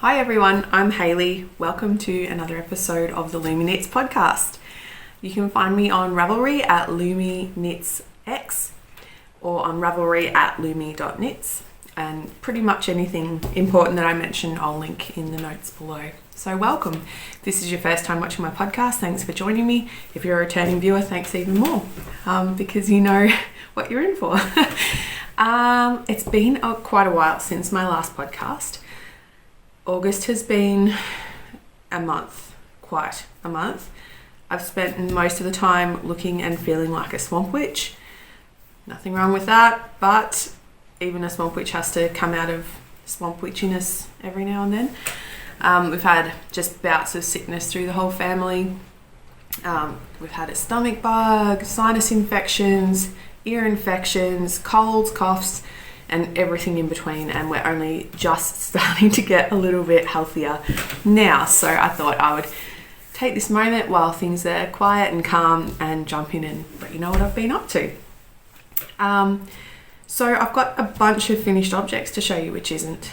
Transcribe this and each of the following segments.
Hi everyone, I'm Hayley. Welcome to another episode of the Lumi Knits podcast. You can find me on Ravelry at Lumi Knits X or on Ravelry at lumi.knits, and pretty much anything important that I mention I'll link in the notes below. So welcome. If this is your first time watching my podcast, thanks for joining me. If you're a returning viewer, thanks even more, because you know what you're in for. It's been quite a while since my last podcast. August has been quite a month. I've spent most of the time looking and feeling like a swamp witch. Nothing wrong with that, but even a swamp witch has to come out of swamp witchiness every now and then. We've had just bouts of sickness through the whole family. We've had a stomach bug, sinus infections, ear infections, colds, coughs, and everything in between, and we're only just starting to get a little bit healthier now. So I thought I would take this moment while things are quiet and calm and jump in and let you know what I've been up to. So I've got a bunch of finished objects to show you, which isn't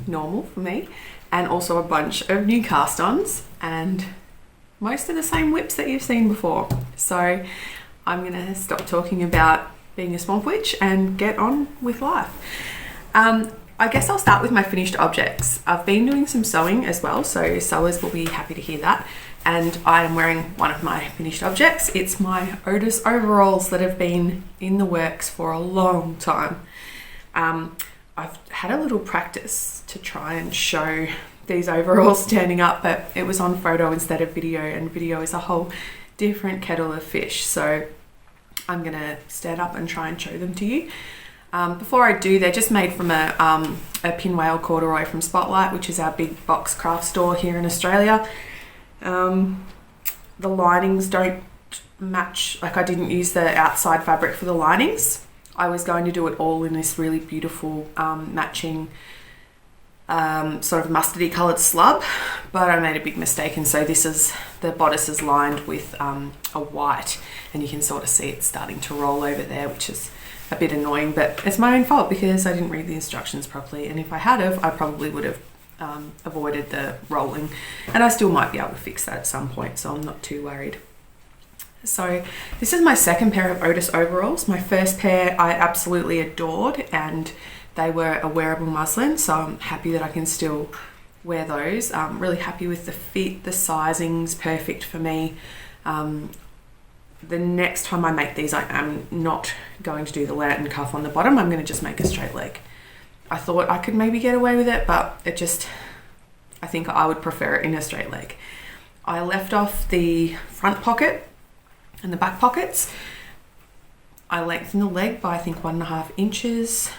normal for me, and also a bunch of new cast-ons and most of the same whips that you've seen before. So I'm gonna stop talking about being a swamp witch and get on with life. I guess I'll start with my finished objects. I've been doing some sewing as well, so sewers will be happy to hear that. And I am wearing one of my finished objects. It's my Otis overalls that have been in the works for a long time. I've had a little practice to try and show these overalls standing up, but it was on photo instead of video, and video is a whole different kettle of fish. So I'm gonna stand up and try and show them to you. Before I do, they're just made from a pinwheel corduroy from Spotlight, which is our big box craft store here in Australia. The linings don't match, like I didn't use the outside fabric for the linings. I was going to do it all in this really beautiful matching sort of mustardy coloured slub, but I made a big mistake, and so the bodice is lined with a white, and you can sort of see it starting to roll over there, which is a bit annoying, but it's my own fault because I didn't read the instructions properly, and if I had have, I probably would have avoided the rolling, and I still might be able to fix that at some point, so I'm not too worried. So this is my second pair of Otis overalls. My first pair I absolutely adored, and they were a wearable muslin, so I'm happy that I can still wear those. I'm really happy with the fit, the sizing's perfect for me. The next time I make these, I am not going to do the lantern cuff on the bottom. I'm going to just make a straight leg. I thought I could maybe get away with it, but I think I would prefer it in a straight leg. I left off the front pocket and the back pockets. I lengthened the leg by I think 1.5 inches,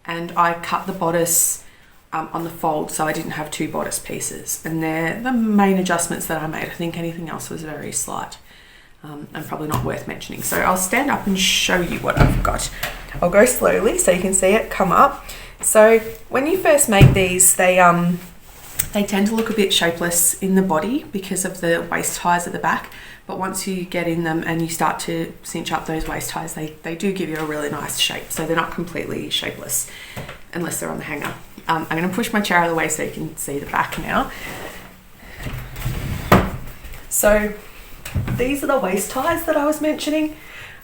and I cut the bodice on the fold, so I didn't have two bodice pieces, and they're the main adjustments that I made. I think anything else was very slight and probably not worth mentioning. So I'll stand up and show you what I've got. I'll go slowly so you can see it come up. So when you first make these, they tend to look a bit shapeless in the body because of the waist ties at the back, but once you get in them and you start to cinch up those waist ties, they do give you a really nice shape. So they're not completely shapeless unless they're on the hanger. I'm going to push my chair out of the way so you can see the back now. So these are the waist ties that I was mentioning.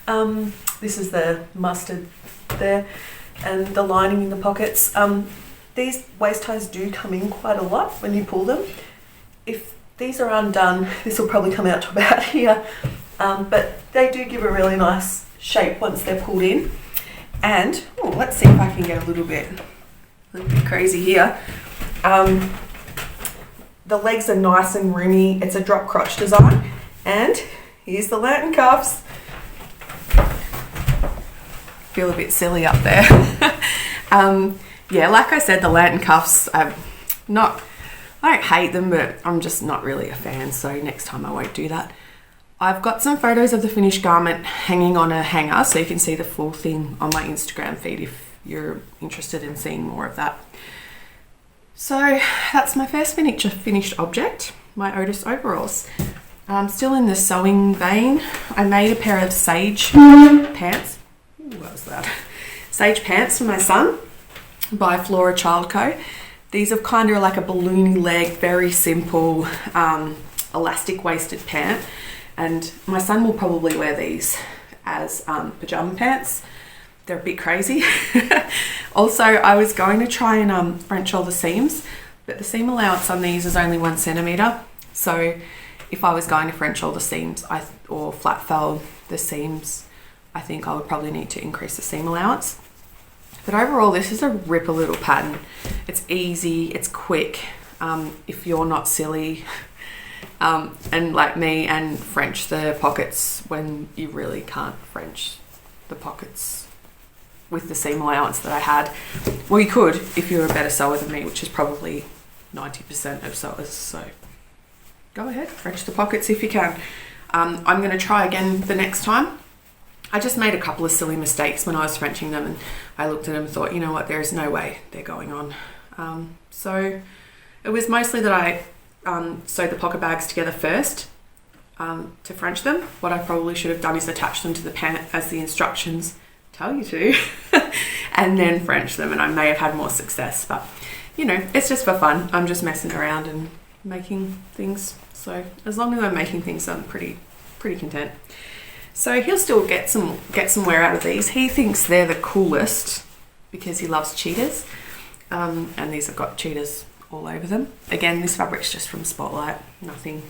This is the mustard there, and the lining in the pockets. These waist ties do come in quite a lot when you pull them. If these are undone, this will probably come out to about here, but they do give a really nice shape once they're pulled in. And let's see if I can get a little bit crazy here. The legs are nice and roomy. It's a drop crotch design, and here's the lantern cuffs. Feel a bit silly up there. Yeah, like I said, the lantern cuffs, I don't hate them, but I'm just not really a fan, so next time I won't do that. I've got some photos of the finished garment hanging on a hanger, so you can see the full thing on my Instagram feed if you're interested in seeing more of that. So that's my first finished object, my Otis overalls. Still in the sewing vein, I made a pair of sage pants. Ooh, what was that? Sage pants for my son by FloraChildCo. These are kind of like a balloony leg, very simple, elastic waisted pant. And my son will probably wear these as pajama pants. They're a bit crazy. Also, I was going to try and French all the seams, but the seam allowance on these is only 1 centimetre. So if I was going to French all the seams or flat fold the seams, I think I would probably need to increase the seam allowance. But overall, this is a ripper little pattern. It's easy, it's quick. If you're not silly, and like me, and French the pockets when you really can't French the pockets with the seam allowance that I had. Well, you could if you're a better sewer than me, which is probably 90% of sewers. So go ahead, French the pockets if you can. I'm going to try again the next time. I just made a couple of silly mistakes when I was Frenching them, and I looked at them and thought, you know what, there is no way they're going on. So it was mostly that I sewed the pocket bags together first to French them. What I probably should have done is attach them to the pant as the instructions tell you to, and then French them, and I may have had more success. But you know, it's just for fun. I'm just messing around and making things. So as long as I'm making things, I'm pretty content. So he'll still get some wear out of these. He thinks they're the coolest because he loves cheetahs, and these have got cheetahs all over them. Again, this fabric's just from Spotlight, nothing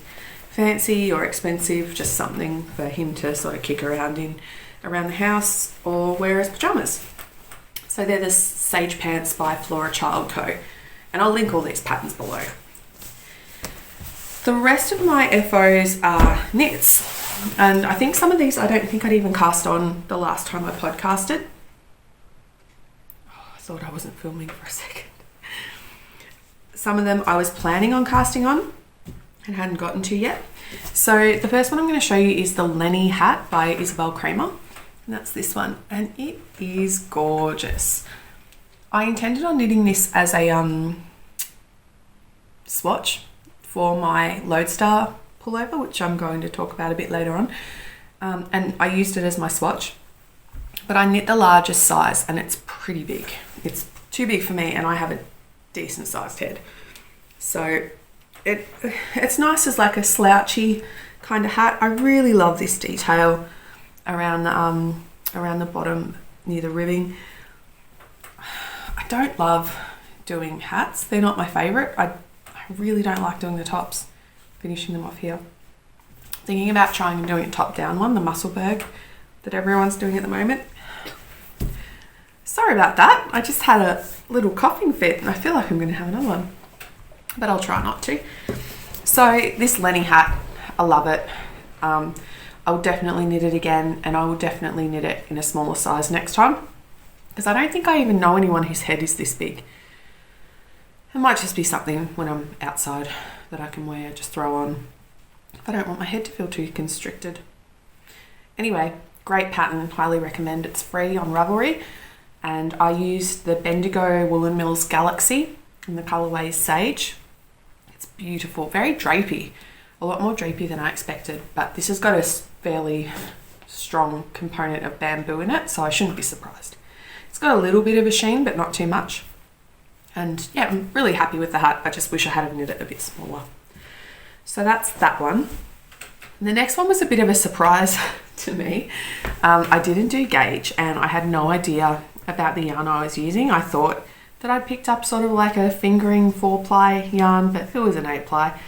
fancy or expensive, just something for him to sort of kick around in around the house or wear as pajamas. So they're the Sage Pants by FloraChildCo, and I'll link all these patterns below. The rest of my FOs are knits, and I think some of these I don't think I'd even cast on the last time I podcasted. Oh, I thought I wasn't filming for a second. Some of them I was planning on casting on and hadn't gotten to yet. So the first one I'm going to show you is the Leni hat by Isabell Kramer, and that's this one, and it is gorgeous. I intended on knitting this as a swatch for my Lodestar pullover, which I'm going to talk about a bit later on, and I used it as my swatch, but I knit the largest size and it's pretty big. It's too big for me, and I have a decent sized head, so it's nice as like a slouchy kind of hat. I really love this detail around the bottom near the ribbing. I don't love doing hats, they're not my favorite. I really don't like doing the tops, finishing them off here. Thinking about trying and doing a top down one, the Musselberg that everyone's doing at the moment. Sorry about that, I just had a little coughing fit and I feel like I'm going to have another one, but I'll try not to. So this Leni hat, I love it. I will definitely knit it again, and I will definitely knit it in a smaller size next time, because I don't think I even know anyone whose head is this big. It might just be something when I'm outside that I can wear, just throw on, if I don't want my head to feel too constricted. Anyway, great pattern, highly recommend. It's free on Ravelry, and I used the Bendigo Woolen Mills Galaxy in the colourway Sage. It's beautiful, very drapey, a lot more drapey than I expected, but this has got a fairly strong component of bamboo in it, so I shouldn't be surprised. It's got a little bit of a sheen, but not too much. And yeah, I'm really happy with the hat. I just wish I had knit it a bit smaller. So that's that one. And the next one was a bit of a surprise to me. I didn't do gauge, and I had no idea about the yarn I was using. I thought that I'd picked up sort of like a fingering 4-ply yarn, but it was an 8-ply.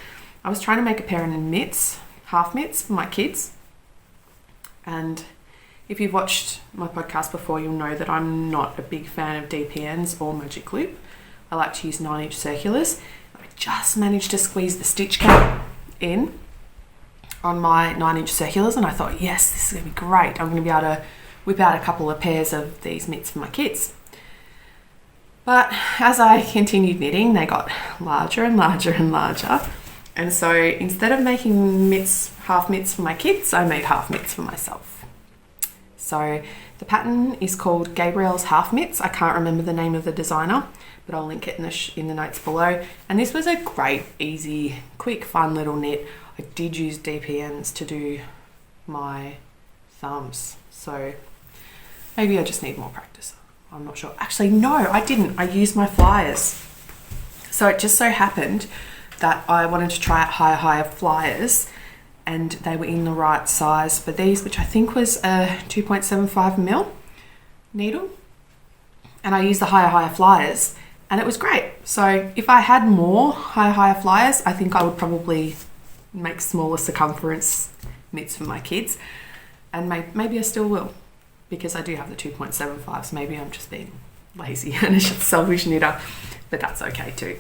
I was trying to make a pair of mitts, half mitts for my kids. And if you've watched my podcast before, you'll know that I'm not a big fan of DPNs or magic loop. I like to use 9-inch circulars. I just managed to squeeze the stitch count in on my 9-inch circulars, and I thought, yes, this is going to be great. I'm going to be able to whip out a couple of pairs of these mitts for my kids. But as I continued knitting, they got larger and larger and larger. And so instead of making mitts, half mitts for my kids, I made half mitts for myself. So the pattern is called Gabriel's Half Mitts. I can't remember the name of the designer, but I'll link it in the notes below. And this was a great, easy, quick, fun little knit. I did use DPNs to do my thumbs, so maybe I just need more practice. I'm not sure. Actually, no, I didn't. I used my flyers. So it just so happened that I wanted to try out higher flyers, and they were in the right size for these, which I think was a 2.75 mil needle. And I used the higher flyers, and it was great. So if I had more higher flyers, I think I would probably make smaller circumference mitts for my kids, and maybe I still will, because I do have the 2.75, so maybe I'm just being lazy and a selfish knitter, but that's okay too.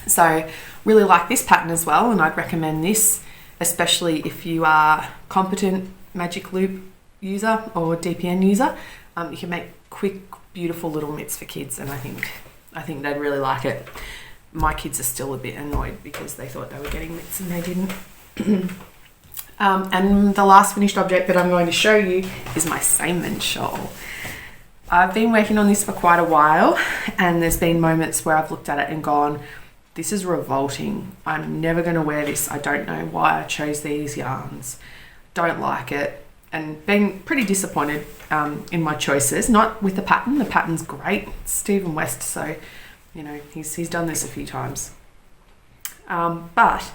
So really like this pattern as well, and I'd recommend this, especially if you are competent magic loop user or DPN user. You can make quick, beautiful little mitts for kids, and I think they'd really like it. My kids are still a bit annoyed because they thought they were getting mitts and they didn't. And the last finished object that I'm going to show you is my Samen shawl. I've been working on this for quite a while, and there's been moments where I've looked at it and gone, this is revolting. I'm never going to wear this. I don't know why I chose these yarns. Don't like it. And been pretty disappointed in my choices. Not with the pattern. The pattern's great. It's Stephen West, so you know he's done this a few times. But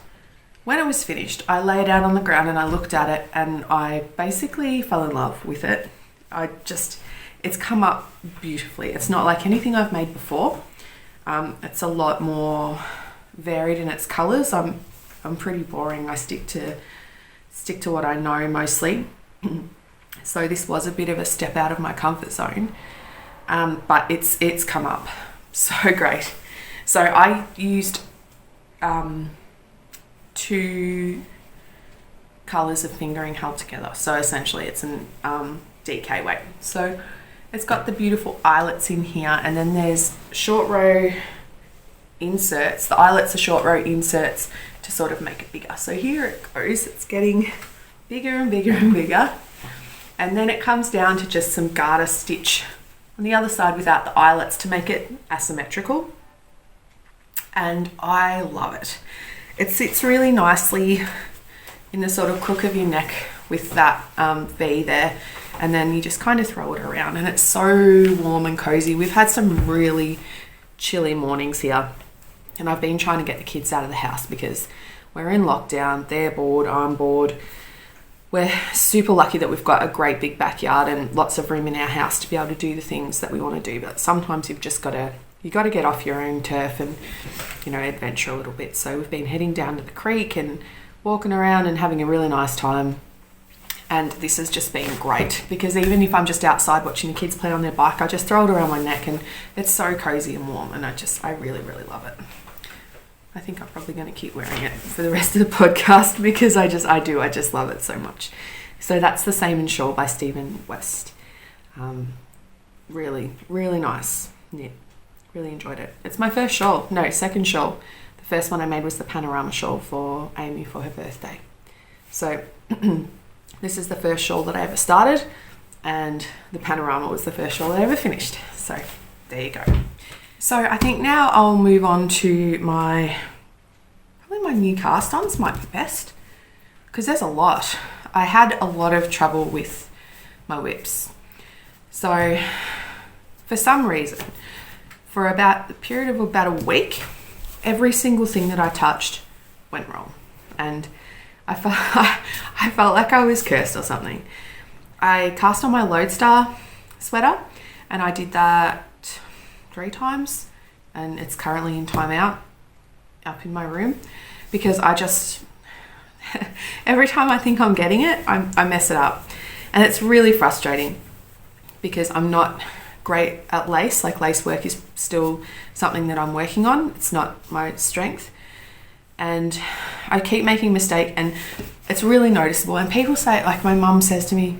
when it was finished, I lay it out on the ground and I looked at it, and I basically fell in love with it. It's come up beautifully. It's not like anything I've made before. It's a lot more varied in its colours. I'm pretty boring. I stick to what I know mostly. So this was a bit of a step out of my comfort zone, but it's come up so great. So I used 2 colours of fingering held together. So essentially it's an DK weight. So it's got the beautiful eyelets in here, and then there's short row inserts. The eyelets are short row inserts to sort of make it bigger. So here it goes. It's getting bigger and bigger and bigger. And then it comes down to just some garter stitch on the other side without the eyelets to make it asymmetrical. And I love it. It sits really nicely in the sort of crook of your neck with that V there. And then you just kind of throw it around, and it's so warm and cozy. We've had some really chilly mornings here, and I've been trying to get the kids out of the house because we're in lockdown. They're bored, I'm bored. We're super lucky that we've got a great big backyard and lots of room in our house to be able to do the things that we want to do. But sometimes you've just got to get off your own turf and, you know, adventure a little bit. So we've been heading down to the creek and walking around and having a really nice time. And this has just been great, because even if I'm just outside watching the kids play on their bike, I just throw it around my neck, and it's so cozy and warm, and I really, really love it. I think I'm probably going to keep wearing it for the rest of the podcast because I just love it so much. So that's the Samen shawl by Stephen West. Really, really nice knit. Really enjoyed it. It's my second shawl. The first one I made was the Panorama shawl for Amy for her birthday. So this is the first shawl that I ever started, and the Panorama was the first shawl I ever finished. So there you go. So I think now I'll move on to probably my new cast-ons might be best, because there's a lot. I had a lot of trouble with my whips. So for some reason, for about the period of about a week, every single thing that I touched went wrong. And I felt like I was cursed or something. I cast on my Lodestar sweater, and I did that 3 times, and it's currently in timeout up in my room because I just every time I think I'm getting it, I mess it up, and it's really frustrating because I'm not great at lace. Like, lace work is still something that I'm working on. It's not my strength, and I keep making a mistake, and it's really noticeable. And people say, like, my mum says to me,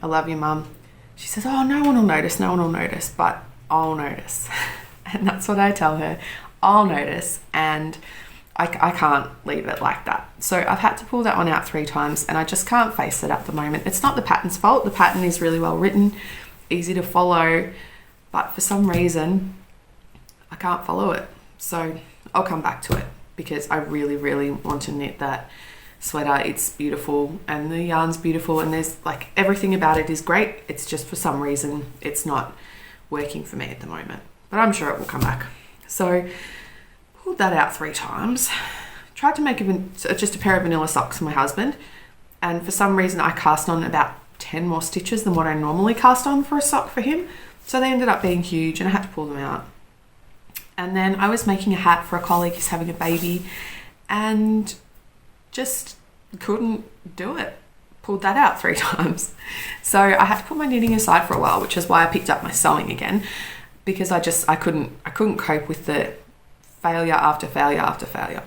I love you, mum. She says, oh, no one will notice, but I'll notice. And that's what I tell her. I'll notice, and I can't leave it like that. So I've had to pull that one out 3 times, and I just can't face it at the moment. It's not the pattern's fault. The pattern is really well written, easy to follow, but for some reason I can't follow it. So I'll come back to it because I really, really want to knit that sweater. It's beautiful, and the yarn's beautiful, and there's, like, everything about it is great. It's just for some reason it's not working for me at the moment, but I'm sure it will come back. So pulled that out 3 times. Tried to make just a pair of vanilla socks for my husband, and for some reason I cast on about 10 more stitches than what I normally cast on for a sock for him. So they ended up being huge and I had to pull them out. And then I was making a hat for a colleague who's having a baby and just couldn't do it. Pulled that out 3 times. So I had to put my knitting aside for a while, which is why I picked up my sewing again, because I couldn't cope with the failure after failure after failure.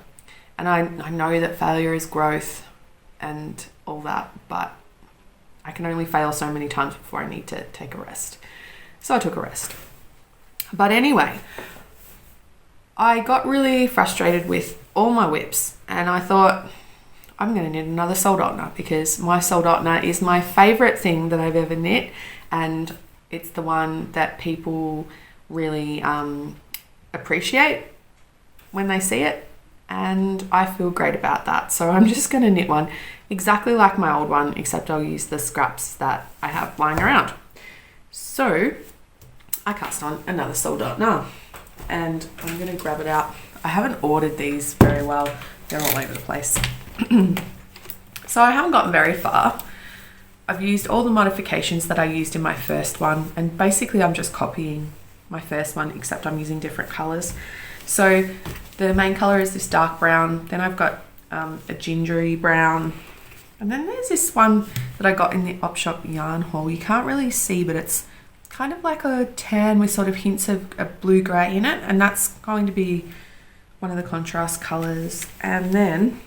And I know that failure is growth and all that, but I can only fail so many times before I need to take a rest. So I took a rest. But anyway, I got really frustrated with all my whips and I thought, I'm going to knit another Soldotna, because my Soldotna is my favourite thing that I've ever knit, and it's the one that people really appreciate when they see it, and I feel great about that. So I'm just going to knit one exactly like my old one, except I'll use the scraps that I have lying around. So I cast on another Soldotna and I'm going to grab it out. I haven't ordered these very well. They're all over the place. So I haven't gotten very far. I've used all the modifications that I used in my first one, and basically I'm just copying my first one, except I'm using different colours. So the main colour is this dark brown, then I've got a gingery brown, and then there's this one that I got in the Op Shop yarn haul. You can't really see, but it's kind of like a tan with sort of hints of a blue grey in it, and that's going to be one of the contrast colours. And then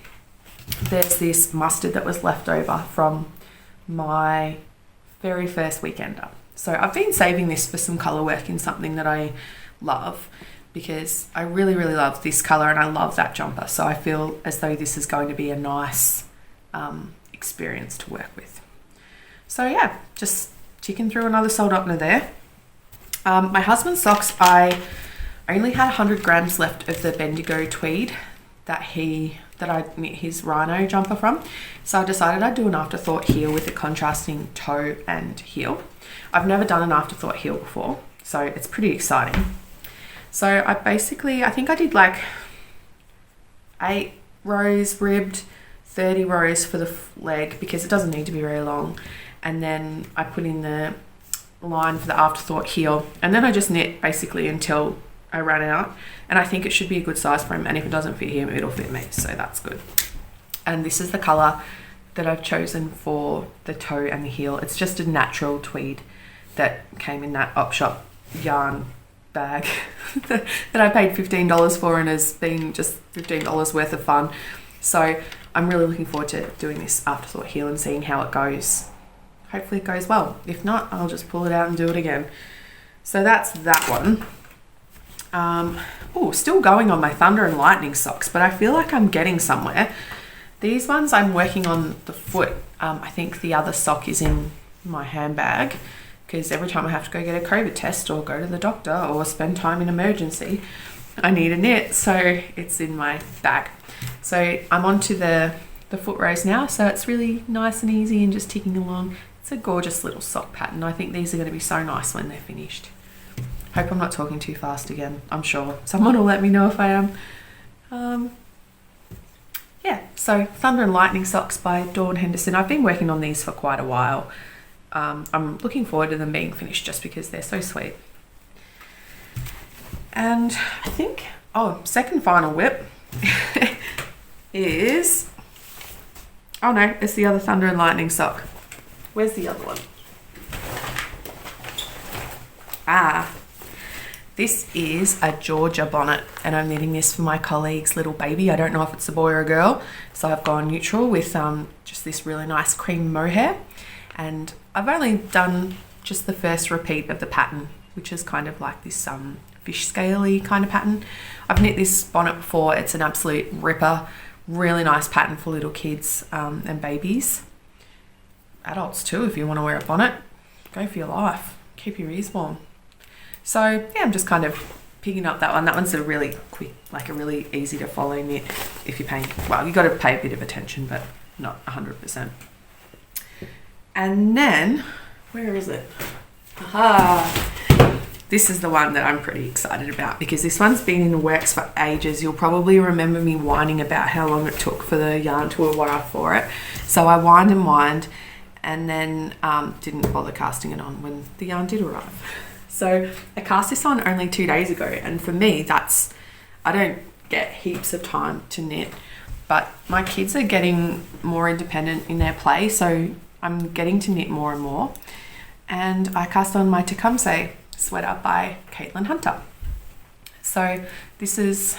there's this mustard that was left over from my very first weekender. So I've been saving this for some colour work in something that I love, because I really, really love this colour and I love that jumper. So I feel as though this is going to be a nice experience to work with. So yeah, just ticking through another Soldotna there. My husband's socks, I only had 100 grams left of the Bendigo tweed that I knit his rhino jumper from. So I decided I'd do an afterthought heel with a contrasting toe and heel. I've never done an afterthought heel before, so it's pretty exciting. So I think I did like 8 rows ribbed, 30 rows for the leg, because it doesn't need to be very long. And then I put in the line for the afterthought heel, and then I just knit basically until I ran out, and I think it should be a good size for him, and if it doesn't fit him, it'll fit me, so that's good. And this is the colour that I've chosen for the toe and the heel. It's just a natural tweed that came in that Op Shop yarn bag that I paid $15 for, and has been just $15 worth of fun. So I'm really looking forward to doing this afterthought heel and seeing how it goes. Hopefully it goes well. If not, I'll just pull it out and do it again. So that's that one. Still going on my Thunder and Lightning socks, but I feel like I'm getting somewhere. These ones I'm working on the foot. I think the other sock is in my handbag, because every time I have to go get a COVID test or go to the doctor or spend time in emergency, I need a knit, so it's in my bag. So I'm on to the foot rows now, so it's really nice and easy and just ticking along. It's a gorgeous little sock pattern. I think these are going to be so nice when they're finished. Hope I'm not talking too fast again. I'm sure someone will let me know if I am. Yeah, so Thunder and Lightning socks by Dawn Henderson. I've been working on these for quite a while. I'm looking forward to them being finished just because they're so sweet. And I think, second final whip is, it's the other Thunder and Lightning sock. Where's the other one? This is a Georgia bonnet, and I'm knitting this for my colleague's little baby. I don't know if it's a boy or a girl, so I've gone neutral with just this really nice cream mohair. And I've only done just the first repeat of the pattern, which is kind of like this fish scale-y kind of pattern. I've knit this bonnet before. It's an absolute ripper. Really nice pattern for little kids and babies. Adults too, if you want to wear a bonnet. Go for your life. Keep your ears warm. So yeah, I'm just kind of picking up that one. That one's a really quick, like a really easy to follow knit if you're paying, well, you've got to pay a bit of attention, but not 100%. And then, where is it? Aha! this is the one that I'm pretty excited about because this one's been in the works for ages. You'll probably remember me whining about how long it took for the yarn to arrive for it. So I whined and then didn't bother casting it on when the yarn did arrive. So I cast this on only 2 days ago, and for me I don't get heaps of time to knit, but my kids are getting more independent in their play, so I'm getting to knit more and more. And I cast on my Tecumseh sweater by Caitlin Hunter. So this is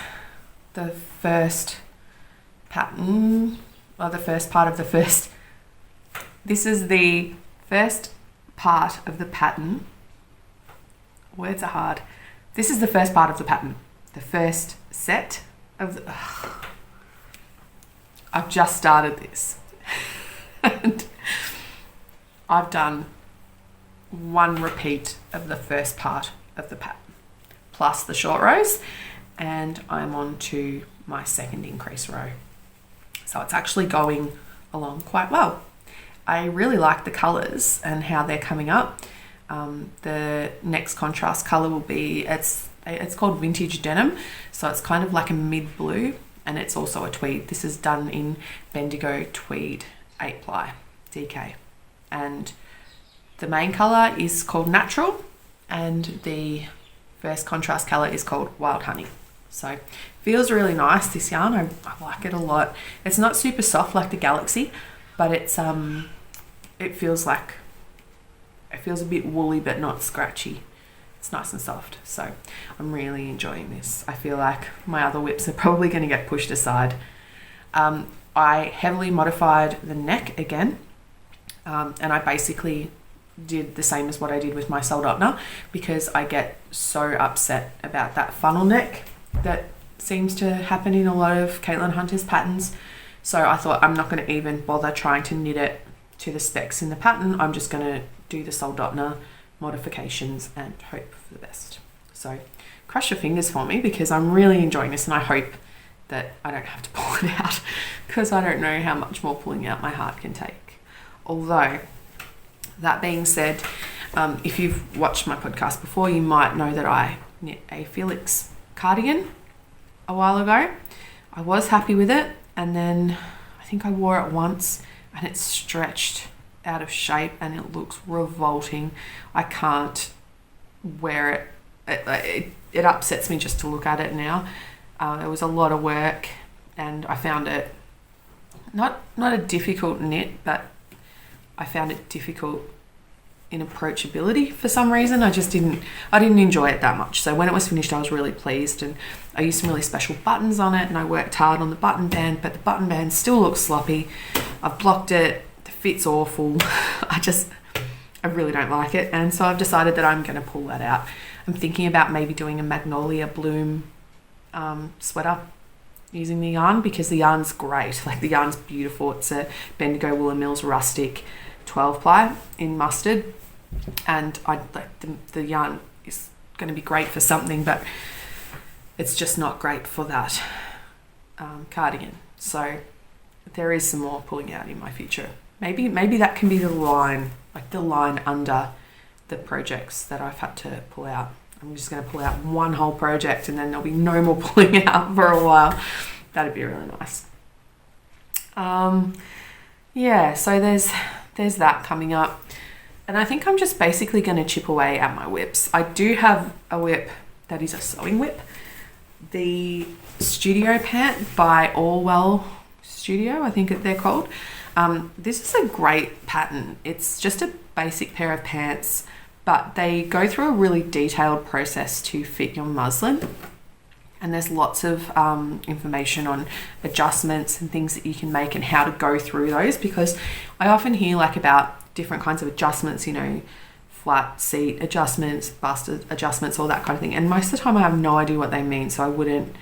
the first pattern, or the first part of the first. This is the first part of the pattern. Words are hard. This is the first part of the pattern. The first set of the... I've just started this. And I've done one repeat of the first part of the pattern, plus the short rows, and I'm on to my second increase row. So it's actually going along quite well. I really like the colours and how they're coming up. The next contrast colour will be, it's called Vintage Denim, so it's kind of like a mid blue, and it's also a tweed. This is done in Bendigo Tweed 8 ply DK, and the main colour is called Natural, and the first contrast colour is called Wild Honey. So feels really nice, this yarn. I like it a lot. It's not super soft like the Galaxy, but it's it feels a bit woolly but not scratchy. It's nice and soft, so I'm really enjoying this. I feel like my other whips are probably going to get pushed aside. I heavily modified the neck again, and I basically did the same as what I did with my Soldotna, because I get so upset about that funnel neck that seems to happen in a lot of Caitlin Hunter's patterns. So I thought I'm not going to even bother trying to knit it to the specs in the pattern. I'm just going to do the Soldotna modifications and hope for the best. So cross your fingers for me, because I'm really enjoying this, and I hope that I don't have to pull it out, because I don't know how much more pulling out my heart can take. Although, that being said, if you've watched my podcast before, you might know that I knit a Felix cardigan a while ago. I was happy with it, and then I think I wore it once and it stretched out of shape and it looks revolting. I can't wear it. It upsets me just to look at it now. It was a lot of work, and I found it not a difficult knit, but I found it difficult in approachability for some reason. I didn't enjoy it that much. So when it was finished, I was really pleased, and I used some really special buttons on it, and I worked hard on the button band, but the button band still looks sloppy. I've blocked it. The fit's awful. I really don't like it, and so I've decided that I'm going to pull that out. I'm thinking about maybe doing a Magnolia Bloom sweater using the yarn, because the yarn's great. Like, the yarn's beautiful. It's a Bendigo Woolen Mills Rustic 12 ply in mustard, and I like the yarn is going to be great for something, but it's just not great for that cardigan. So there is some more pulling out in my future. Maybe that can be the line, like the line under the projects that I've had to pull out. I'm just going to pull out one whole project, and then there'll be no more pulling out for a while. That'd be really nice. Yeah, so there's that coming up, and I think I'm just basically going to chip away at my whips. I do have a whip that is a sewing whip, the Studio Pant by Allwell Studio, I think they're called. This is a great pattern. It's just a basic pair of pants, but they go through a really detailed process to fit your muslin, and there's lots of information on adjustments and things that you can make and how to go through those, because I often hear like about different kinds of adjustments, you know, flat seat adjustments, bust adjustments, all that kind of thing, and most of the time I have no idea what they mean, so I wouldn't,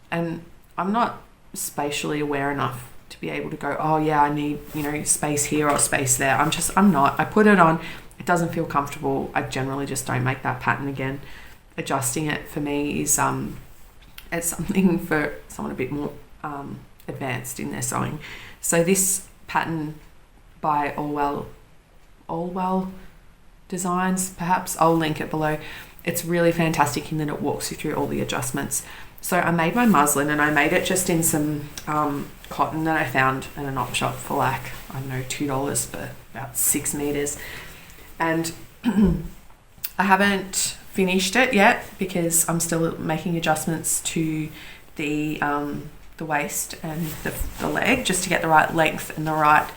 and I'm not spatially aware enough to be able to go, oh yeah, I need, you know, space here or space there. I'm not. I put it on, it doesn't feel comfortable. I generally just don't make that pattern again. Adjusting it for me is it's something for someone a bit more advanced in their sewing. So this pattern by Allwell Designs, perhaps I'll link it below. it's really fantastic in that it walks you through all the adjustments. So I made my muslin, and I made it just in some cotton that I found in an op shop for like, I don't know, $2 for about 6 meters. And I haven't finished it yet because I'm still making adjustments to the waist and the leg just to get the right length and the right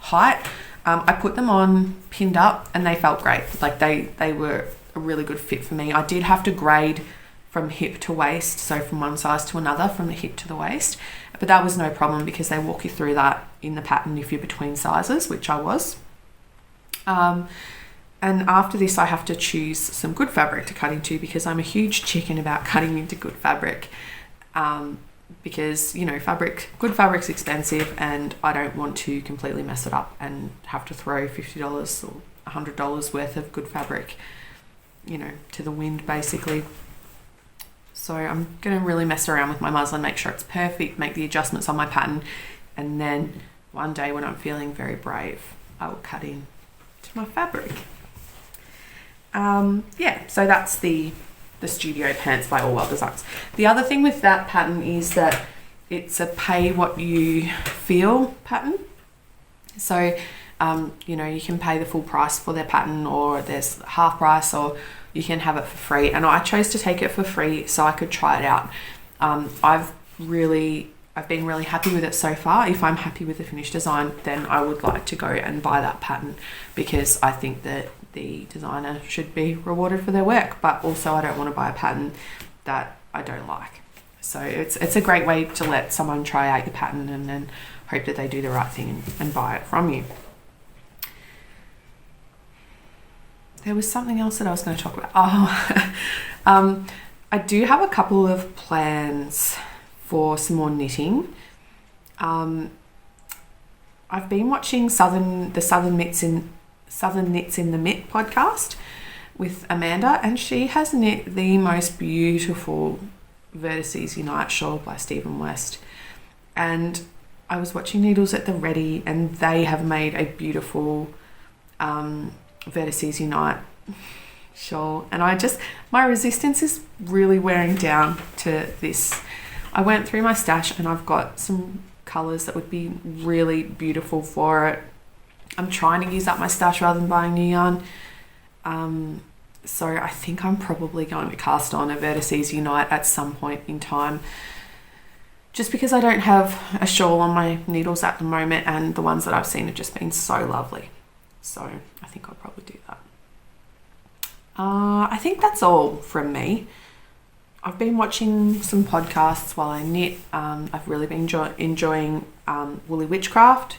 height. I put them on pinned up and they felt great. Like they were a really good fit for me. I did have to grade from hip to waist, so from one size to another, from the hip to the waist, but that was no problem because they walk you through that in the pattern if you're between sizes, which I was. And after this I have to choose some good fabric to cut into because I'm a huge chicken about cutting into good fabric, because, you know, good fabric's expensive and I don't want to completely mess it up and have to throw $50 or $100 worth of good fabric, you know, to the wind basically. So I'm going to really mess around with my muslin, make sure it's perfect, make the adjustments on my pattern, and then one day when I'm feeling very brave, I will cut in to my fabric. Yeah, so that's the Studio Pants by All Well Designs. The other thing with that pattern is that it's a pay what you feel pattern. So, you know, you can pay the full price for their pattern, or there's half price, or you can have it for free. And I chose to take it for free so I could try it out. I've been really happy with it so far. If I'm happy with the finished design, then I would like to go and buy that pattern because I think that the designer should be rewarded for their work, but also I don't want to buy a pattern that I don't like. So it's a great way to let someone try out your pattern and then hope that they do the right thing and buy it from you. There was something else that I was going to talk about. I do have a couple of plans for some more knitting. I've been watching the Southern Knits in the Mitt podcast with Amanda, and she has knit the most beautiful Vertices Unite shawl by Stephen West. And I was watching Needles at the Ready, and they have made a beautiful Vertices Unite shawl, and my resistance is really wearing down to this. I went through my stash and I've got some colours that would be really beautiful for it. I'm trying to use up my stash rather than buying new yarn. So I think I'm probably going to cast on a Vertices Unite at some point in time, just because I don't have a shawl on my needles at the moment, and the ones that I've seen have just been so lovely. So I think I'll probably do that. I think that's all from me. I've been watching some podcasts while I knit. I've really been enjoying Woolly Witchcraft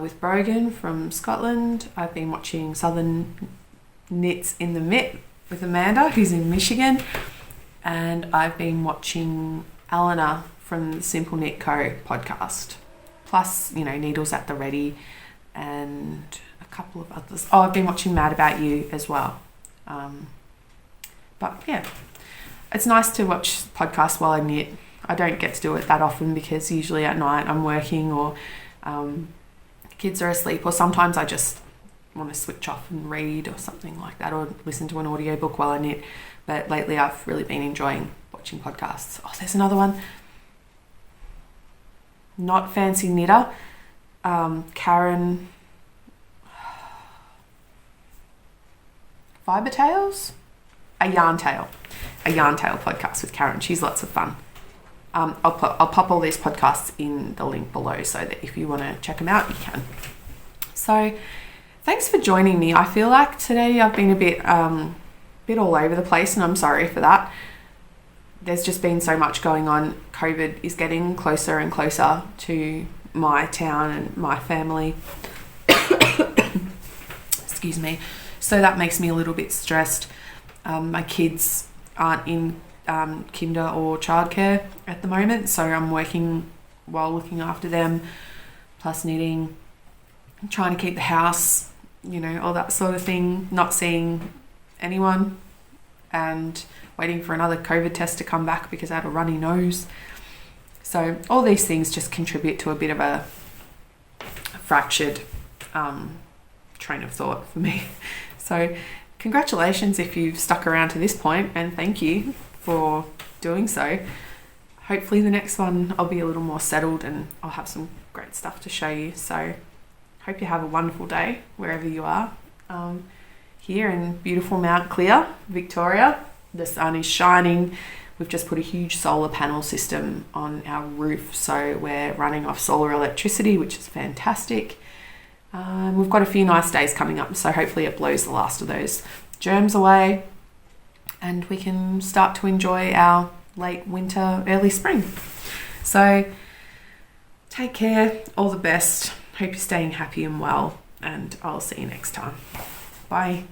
with Brogan from Scotland. I've been watching Southern Knits in the Mitt with Amanda, who's in Michigan. And I've been watching Eleanor from the Simple Knit Co podcast. Plus, you know, Needles at the Ready and a couple of others. Oh, I've been watching Mad About You as well. But yeah, it's nice to watch podcasts while I knit. I don't get to do it that often because usually at night I'm working, or kids are asleep, or sometimes I just want to switch off and read or something like that, or listen to an audiobook while I knit. But lately I've really been enjoying watching podcasts. Oh, there's another one. Not Fancy Knitter. Karen Fiber Tales? A Yarn Tale podcast with Karen. She's lots of fun. I'll pop all these podcasts in the link below so that if you want to check them out, you can. So thanks for joining me. I feel like today I've been a bit all over the place, and I'm sorry for that. There's just been so much going on. COVID is getting closer and closer to my town and my family. Excuse me. So that makes me a little bit stressed. My kids aren't in kinder or childcare at the moment, so I'm working while looking after them, plus knitting, trying to keep the house, you know, all that sort of thing, not seeing anyone, and waiting for another COVID test to come back because I had a runny nose. So all these things just contribute to a bit of a fractured train of thought for me. So congratulations if you've stuck around to this point, and thank you for doing so. Hopefully the next one I'll be a little more settled and I'll have some great stuff to show you. So hope you have a wonderful day wherever you are. Here in beautiful Mount Clear, Victoria, the sun is shining. We've just put a huge solar panel system on our roof, so we're running off solar electricity, which is fantastic. We've got a few nice days coming up, so hopefully it blows the last of those germs away and we can start to enjoy our late winter, early spring. So take care, all the best. Hope you're staying happy and well, and I'll see you next time. Bye.